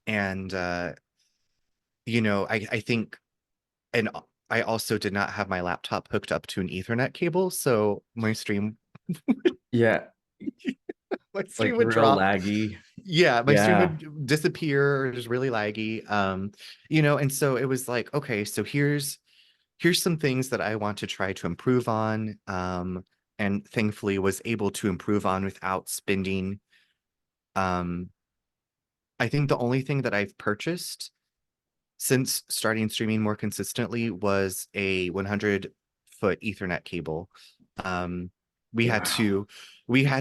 Speaker 2: and I think, and I also did not have my laptop hooked up to an Ethernet cable, so
Speaker 1: Yeah,
Speaker 2: my
Speaker 1: like
Speaker 2: stream would
Speaker 1: real
Speaker 2: drop.
Speaker 1: laggy.
Speaker 2: Yeah, my stream
Speaker 1: Yeah.
Speaker 2: would disappear, or just really laggy. And so it was like, okay, so here's some things that I want to try to improve on. And thankfully was able to improve on without spending. Um, I think the only thing that I've purchased since starting streaming more consistently was a 100-foot Ethernet cable. Um, we had
Speaker 1: Wow.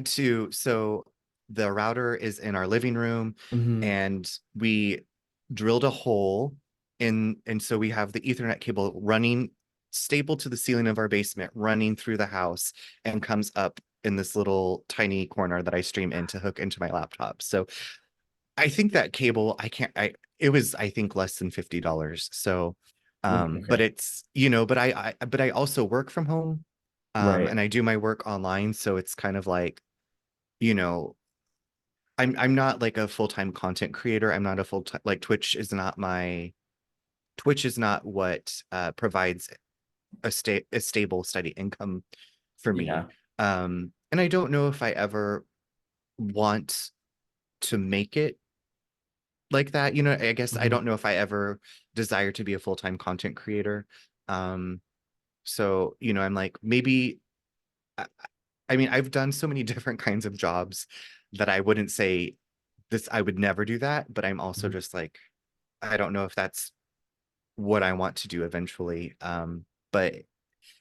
Speaker 2: to, so the router is in our living room,
Speaker 1: Mhm.
Speaker 2: and we drilled a hole and so we have the Ethernet cable running stapled to the ceiling of our basement, running through the house, and comes up in this little tiny corner that I stream in to hook into my laptop. So I think that cable, I can't, it was, I think, less than $50. So, but
Speaker 1: Okay.
Speaker 2: it's, but I also work from home,
Speaker 1: Right.
Speaker 2: and I do my work online. So it's kind of like, you know, I'm not like a full-time content creator. I'm not a full-time, like Twitch is not what provides a stable, steady income for me.
Speaker 1: Yeah.
Speaker 2: And I don't know if I ever want to make it like that. I guess I
Speaker 1: Mhm.
Speaker 2: don't know if I ever desire to be a full-time content creator. Um, so, I'm like, maybe, I, I mean, I've done so many different kinds of jobs that I wouldn't say this, I would never do that, but I'm also
Speaker 1: Mhm.
Speaker 2: just like, I don't know if that's what I want to do eventually. But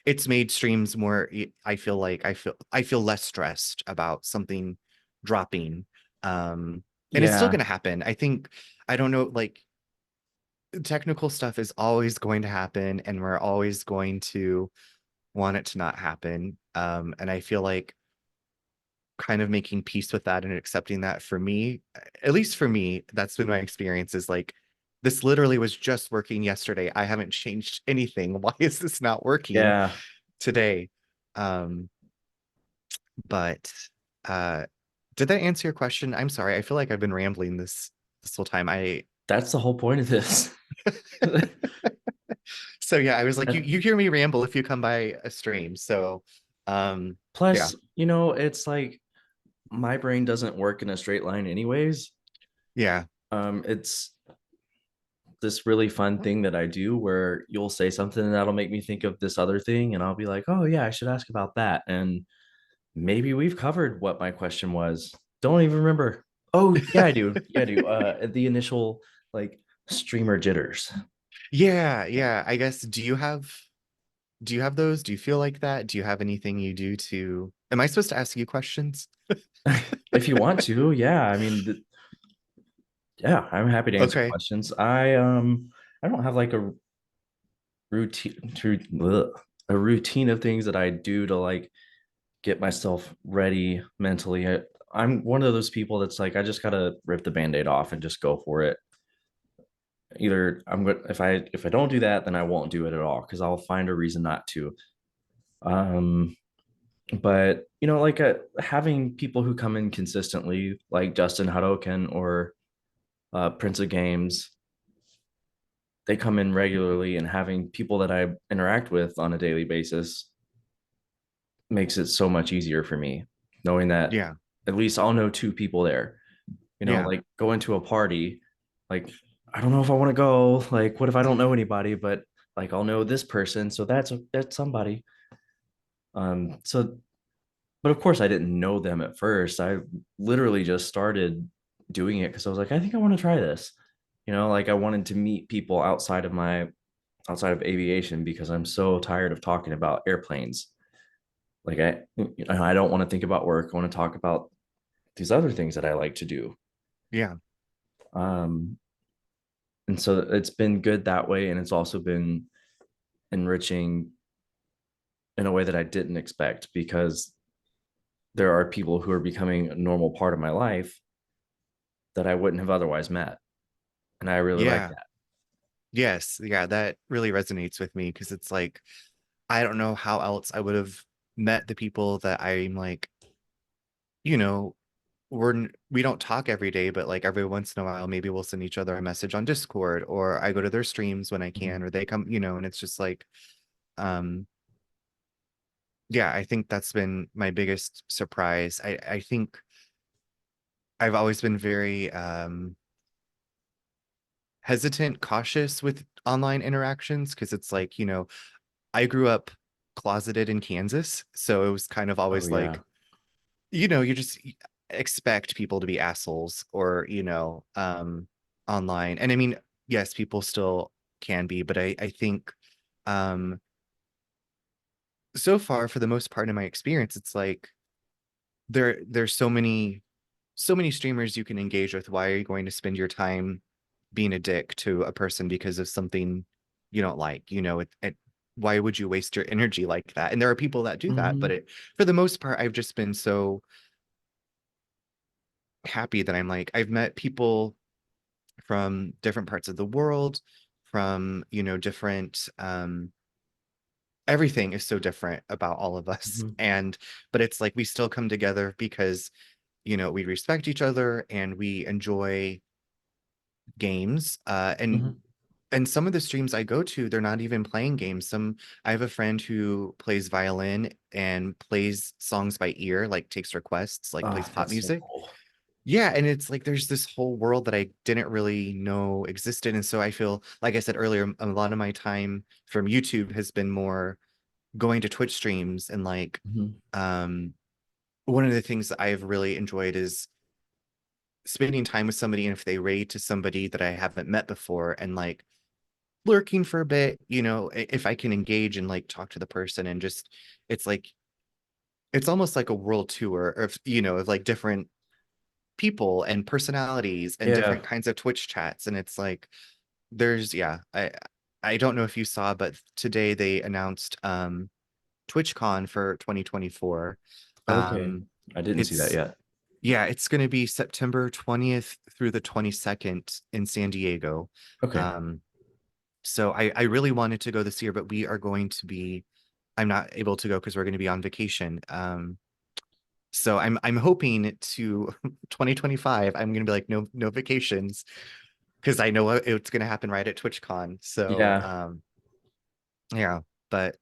Speaker 2: it's made streams more, I feel like I feel less stressed about something dropping. And it's still
Speaker 1: Yeah.
Speaker 2: going to happen. I think, I don't know, like technical stuff is always going to happen, and we're always going to want it to not happen. And I feel like kind of making peace with that and accepting that, for me, at least for me, that's been my experience, is like, this literally was just working yesterday. I haven't changed anything. Why is this not working
Speaker 1: Yeah.
Speaker 2: today? Um, but uh did that answer your question? I'm sorry. I feel like I've been rambling this whole time. I
Speaker 1: That's the whole point of this.
Speaker 2: So yeah, I was like, you
Speaker 1: And
Speaker 2: you hear me ramble if you come by a stream. So yeah.
Speaker 1: plus, it's like my brain doesn't work in a straight line anyways.
Speaker 2: Yeah.
Speaker 1: It's this really fun thing that I do where you'll say something and that'll make me think of this other thing, and I'll be like, "Oh yeah, I should ask about that." And maybe we've covered what my question was. Don't even remember. Oh yeah, I do. Yeah, I do. The initial like streamer jitters.
Speaker 2: Yeah, yeah. I guess do you have those? Do you feel like that? Do you have anything you do to Am I supposed to ask you questions?
Speaker 1: If you want to, yeah. I mean, yeah, I'm happy to answer
Speaker 2: Okay.
Speaker 1: questions. I don't have like routine a routine of things that I do to like get myself ready mentally. I'm one of those people that's like I just gotta rip the band-aid off and just go for it. Either I'm good if I don't do that, then I won't do it at all because I'll find a reason not to. Um, but like having people who come in consistently, like Justin Hadoken or Prince of Games, they come in regularly, and having people that I interact with on a daily basis makes it so much easier for me, knowing that
Speaker 2: Yeah.
Speaker 1: at least I'll know two people there.
Speaker 2: Yeah.
Speaker 1: Like going to a party, like I don't know if I want to go. Like, what if I don't know anybody? But like I'll know this person, so that's somebody. So but of course I didn't know them at first. I literally just started doing it because I was like, I think I want to try this. Like I wanted to meet people outside of aviation because I'm so tired of talking about airplanes. Like I don't want to think about work. I want to talk about these other things that I like to do.
Speaker 2: Yeah.
Speaker 1: Um, and so it's been good that way, and it's also been enriching in a way that I didn't expect because there are people who are becoming a normal part of my life that I wouldn't have otherwise met, and I really like
Speaker 2: Yeah.
Speaker 1: that.
Speaker 2: Yes. Yeah, that really resonates with me because it's like I don't know how else I would have met the people that I'm like, you know, we don't talk every day, but like every once in a while, maybe we'll send each other a message on Discord, or I go to their streams when I can,
Speaker 1: Mhm.
Speaker 2: or they come, and it's just like, um, yeah, I think that's been my biggest surprise. I think I've always been very hesitant, cautious with online interactions because it's like, I grew up closeted in Kansas, so it was kind of
Speaker 1: Oh
Speaker 2: always
Speaker 1: yeah.
Speaker 2: like, you just expect people to be assholes or, online. And I mean, yes, people still can be, but I think um so far for the most part in my experience, it's like there's so many streamers you can engage with. Why are you going to spend your time being a dick to a person because of something you don't like? Why would you waste your energy like that? And there are people that do that, but
Speaker 1: Hmm.
Speaker 2: for the most part, I've just been so happy that I'm like, I've met people from different parts of the world, from, different, everything is so different about all of us.
Speaker 1: Hmm.
Speaker 2: But it's like we still come together because, we respect each other and we enjoy games.
Speaker 1: Hmm.
Speaker 2: And some of the streams I go to, they're not even playing games. I have a friend who plays violin and plays songs by ear, like takes requests, like plays
Speaker 1: Oh,
Speaker 2: pop
Speaker 1: that's so
Speaker 2: music.
Speaker 1: cool.
Speaker 2: Yeah, and it's like there's this whole world that I didn't really know existed. And so I feel, like I said earlier, a lot of my time from YouTube has been more going to Twitch streams and like
Speaker 1: Hmm.
Speaker 2: um one of the things that I've really enjoyed is spending time with somebody, and if they raid to somebody that I haven't met before and like lurking for a bit, if I can engage and like talk to the person and just it's like it's almost like a world tour of of like different people and personalities and
Speaker 1: Yeah.
Speaker 2: different kinds of Twitch chats. And it's like there's yeah, I don't know if you saw, but today they announced TwitchCon for 2024.
Speaker 1: Okay.
Speaker 2: Um
Speaker 1: I didn't see that
Speaker 2: it's
Speaker 1: yet.
Speaker 2: Yeah, it's going to be September 20th through the 22nd in San Diego.
Speaker 1: Okay.
Speaker 2: Um so I really wanted to go this year, but I'm not able to go because we're going to be on vacation. So I'm hoping to 2025, I'm going to be like, no vacations because I know it's going to happen right at TwitchCon. So
Speaker 1: Yeah.
Speaker 2: yeah, but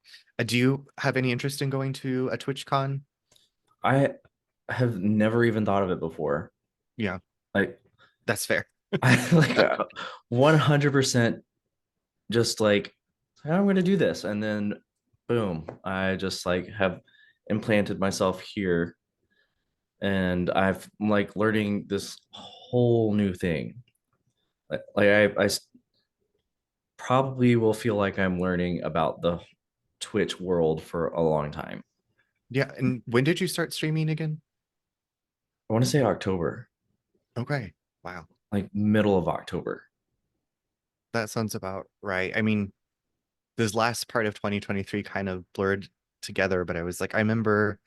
Speaker 2: do you have any interest in going to a TwitchCon?
Speaker 1: I have never even thought of it before.
Speaker 2: Yeah,
Speaker 1: Like
Speaker 2: that's fair.
Speaker 1: I like 100% just like I'm going to do this, and then boom, I just like have implanted myself here, and I'm like learning this whole new thing. I probably will feel like I'm learning about the Twitch world for a long time.
Speaker 2: Yeah. And when did you start streaming again?
Speaker 1: I want to say October,
Speaker 2: Okay. Wow.
Speaker 1: like middle of October.
Speaker 2: That sounds about right. I mean, this last part of 2023 kind of blurred together, but I was like, I remember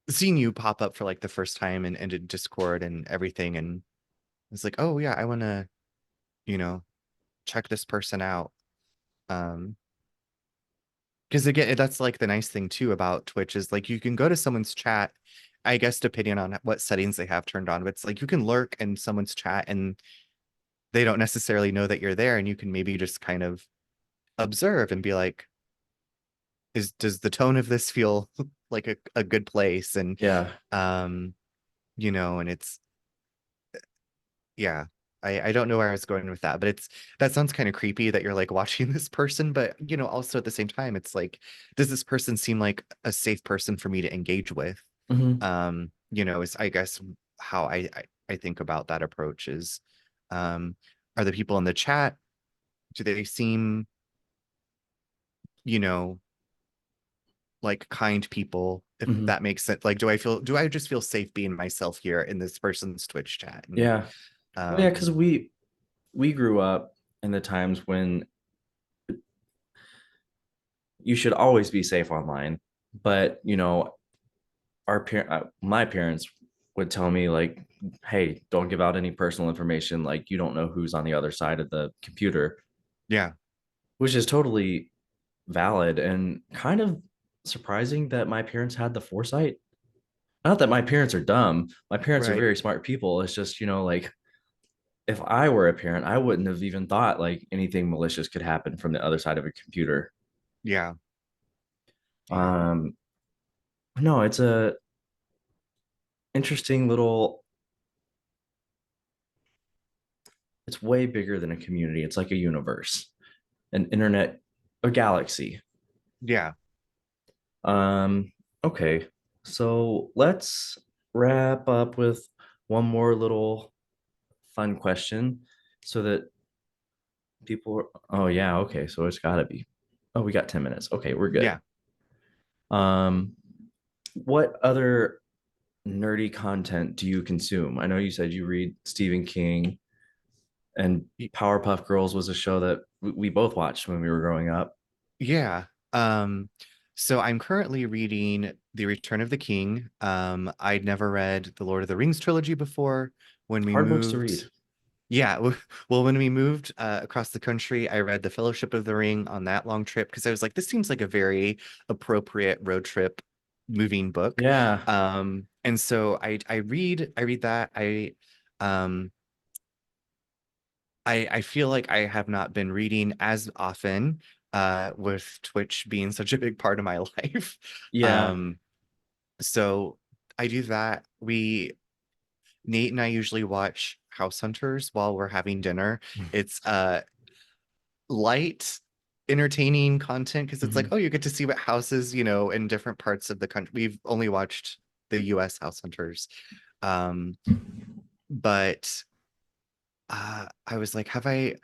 Speaker 2: seeing you pop up for like the first time and ended Discord and everything. And it's like, oh yeah, I want to, you know, check this person out. Um, because again, that's like the nice thing too about Twitch is like you can go to someone's chat, I guess depending on what settings they have turned on, but it's like you can lurk in someone's chat and they don't necessarily know that you're there, and you can maybe just kind of observe and be like, does the tone of this feel like a good place? And
Speaker 1: Yeah.
Speaker 2: um, and it's yeah. I don't know where I was going with that, but that sounds kind of creepy that you're like watching this person, but also at the same time, it's like, does this person seem like a safe person for me to engage with?
Speaker 1: Hmm.
Speaker 2: Is I guess how I think about that approach is um are the people in the chat, do they seem, you know, like kind people, if
Speaker 1: Hmm.
Speaker 2: that makes sense? Like do I just feel safe being myself here in this person's Twitch chat? And
Speaker 1: Yeah. Well, yeah,
Speaker 2: um
Speaker 1: because we grew up in the times when you should always be safe online, but my parents would tell me like, hey, don't give out any personal information, like you don't know who's on the other side of the computer,
Speaker 2: yeah,
Speaker 1: which is totally valid and kind of surprising that my parents had the foresight. Not that my parents are dumb, my parents are
Speaker 2: right.
Speaker 1: very smart people. It's just, like if I were a parent, I wouldn't have even thought like anything malicious could happen from the other side of a computer.
Speaker 2: Yeah. Yeah.
Speaker 1: um no, it's a interesting little, it's way bigger than a community. It's like a universe, an internet, a galaxy.
Speaker 2: Yeah.
Speaker 1: Um, okay, so let's wrap up with one more little fun question so that oh yeah, okay, so it's gotta be, oh, we got 10 minutes. Okay, we're good.
Speaker 2: Yeah.
Speaker 1: Um, what other nerdy content do you consume? I know you said you read Stephen King, and Powerpuff Girls was a show that we both watched when we were growing up.
Speaker 2: Yeah. So I'm currently reading The Return of the King. I'd never read the Lord of the Rings trilogy before. When we
Speaker 1: Hard books to read.
Speaker 2: moved, yeah, well, when we moved across the country, I read The Fellowship of the Ring on that long trip because I was like, this seems like a very appropriate road trip moving book.
Speaker 1: Yeah.
Speaker 2: And so I read that. Um I feel like I have not been reading as often with Twitch being such a big part of my life.
Speaker 1: Yeah.
Speaker 2: Um so I do that. Nate and I usually watch House Hunters while we're having dinner. It's light entertaining content because it's like,
Speaker 1: Mhm.
Speaker 2: oh, you get to see what houses, in different parts of the country. We've only watched the US House Hunters. Um but I was like, I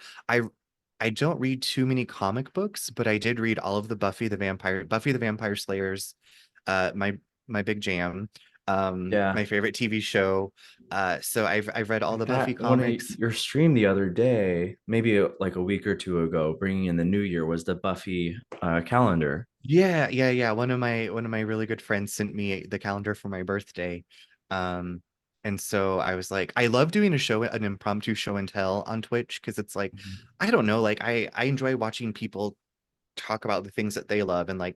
Speaker 2: I don't read too many comic books, but I did read all of the Buffy the Vampire Slayers, my big jam,
Speaker 1: Yeah.
Speaker 2: my favorite TV show. So I've read all
Speaker 1: I
Speaker 2: the Buffy
Speaker 1: got one of
Speaker 2: comics.
Speaker 1: your stream the other day, maybe like a week or two ago, bringing in the new year, was the Buffy calendar.
Speaker 2: Yeah, yeah, yeah. One of my really good friends sent me the calendar for my birthday. Um, and so I was like, I love doing an impromptu show and tell on Twitch because it's like,
Speaker 1: Mhm.
Speaker 2: I don't know, like I enjoy watching people talk about the things that they love and like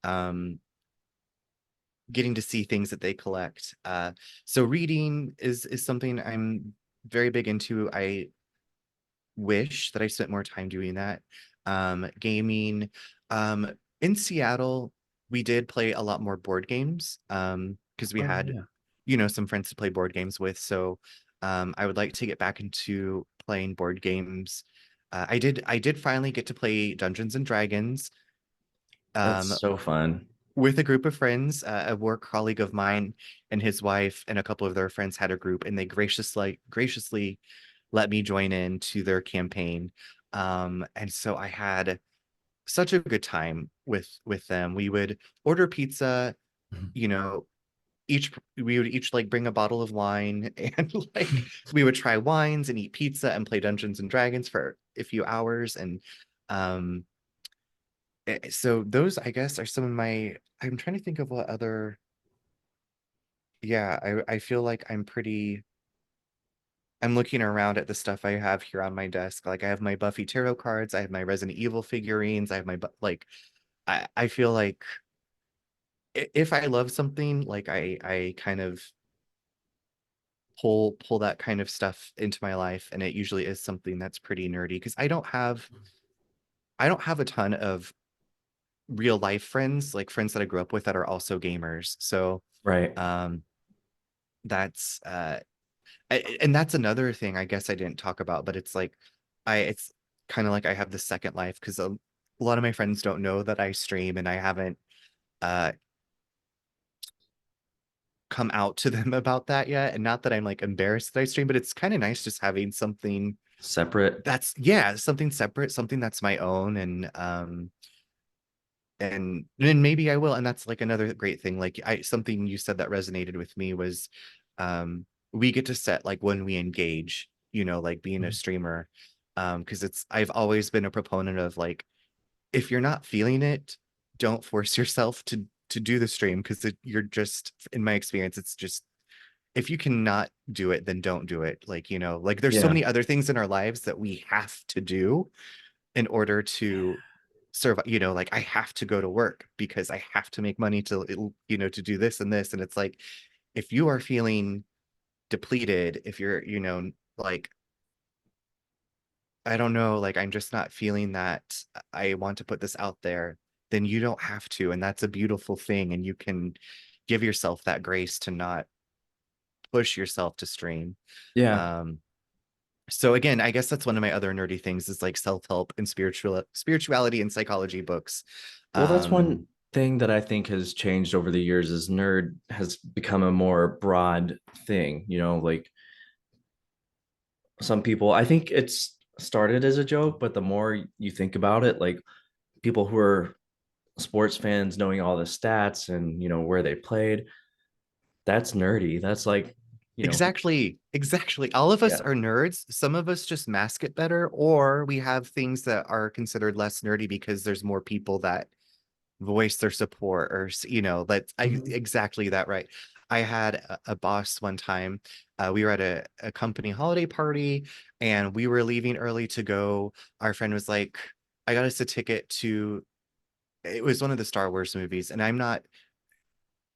Speaker 2: um getting to see things that they collect. So reading is something I'm very big into. I wish that I spent more time doing that. Gaming. In Seattle, we did play a lot more board games because we
Speaker 1: Oh
Speaker 2: had,
Speaker 1: yeah.
Speaker 2: some friends to play board games with. So I would like to get back into playing board games. I did finally get to play Dungeons and Dragons.
Speaker 1: That's
Speaker 2: Um,
Speaker 1: so fun.
Speaker 2: with a group of friends. A work colleague of mine and his wife and a couple of their friends had a group, and they graciously let me join in to their campaign. And so I had such a good time with them. We would order pizza, you know, each we would each like bring a bottle of wine and like we would try wines and eat pizza and play Dungeons and Dragons for a few hours. And um so those I guess are some of my, I'm trying to think of what other, yeah, I feel like I'm looking around at the stuff I have here on my desk. Like I have my Buffy tarot cards, I have my Resident Evil figurines, I have my like I feel like if I love something, like I kind of pull that kind of stuff into my life, and it usually is something that's pretty nerdy because I don't have a ton of real life friends, like friends that I grew up with that are also gamers. So
Speaker 1: Right.
Speaker 2: um that's and that's another thing I guess I didn't talk about, but it's like it's kind of like I have the second life because a lot of my friends don't know that I stream, and I haven't uh come out to them about that yet. And not that I'm like embarrassed that I stream, but it's kind of nice just having something
Speaker 1: Separate.
Speaker 2: that's, yeah, something separate, something that's my own. And then maybe I will. And that's like another great thing. Like I something you said that resonated with me was we get to set like when we engage, like being a
Speaker 1: Mhm.
Speaker 2: streamer. Because it's I've always been a proponent of like, if you're not feeling it, don't force yourself to do the stream because you're just, in my experience, it's just, if you cannot do it, then don't do it. Like, like there's so
Speaker 1: Yeah.
Speaker 2: many other things in our lives that we have to do in order to survive. Like I have to go to work because I have to make money to, to do this and this. And it's like, if you are feeling depleted, if you're, like, I don't know, like I'm just not feeling that I want to put this out there, then you don't have to. And that's a beautiful thing. And you can give yourself that grace to not push yourself to stream.
Speaker 1: Yeah.
Speaker 2: Um, so again, I guess that's one of my other nerdy things is like self-help and spirituality and psychology books.
Speaker 1: Well, that's one
Speaker 2: Um,
Speaker 1: thing that I think has changed over the years is nerd has become a more broad thing, like some people, I think it's started as a joke, but the more you think about it, like people who are sports fans knowing all the stats and, where they played, that's nerdy. That's like, you know,
Speaker 2: exactly. All of us
Speaker 1: yeah.
Speaker 2: are nerds. Some of us just mask it better, or we have things that are considered less nerdy because there's more people that voice their support, or that's
Speaker 1: Mhm.
Speaker 2: exactly that, right. I had a boss one time. We were at a company holiday party, and we were leaving early to go. Our friend was like, I got us a ticket to, it was one of the Star Wars movies, and I'm not,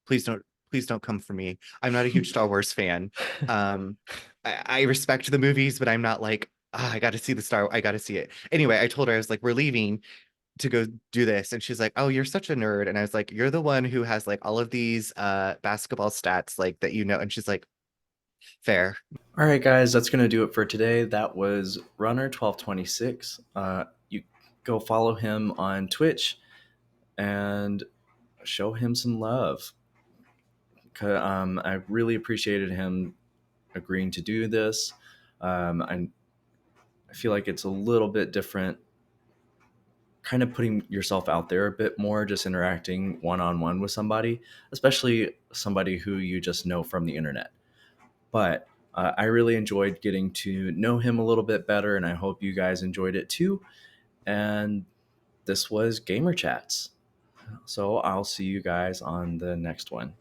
Speaker 2: please don't come for me, I'm not a huge Star Wars fan. um I respect the movies, but I'm not like, "Ah, I got to see I got to see it." Anyway, I told her, I was like, we're leaving to go do this, and she's like, oh, you're such a nerd. And I was like, you're the one who has like all of these basketball stats like that, and she's like, fair.
Speaker 1: All right, guys, that's going to do it for today. That was Runner1226. You go follow him on Twitch and show him some love. I really appreciated him agreeing to do this. I feel like it's a little bit different, kind of putting yourself out there a bit more, just interacting one on one with somebody, especially somebody who you just know from the internet. But I really enjoyed getting to know him a little bit better, and I hope you guys enjoyed it too. And this was Gamer Chats. So I'll see you guys on the next one.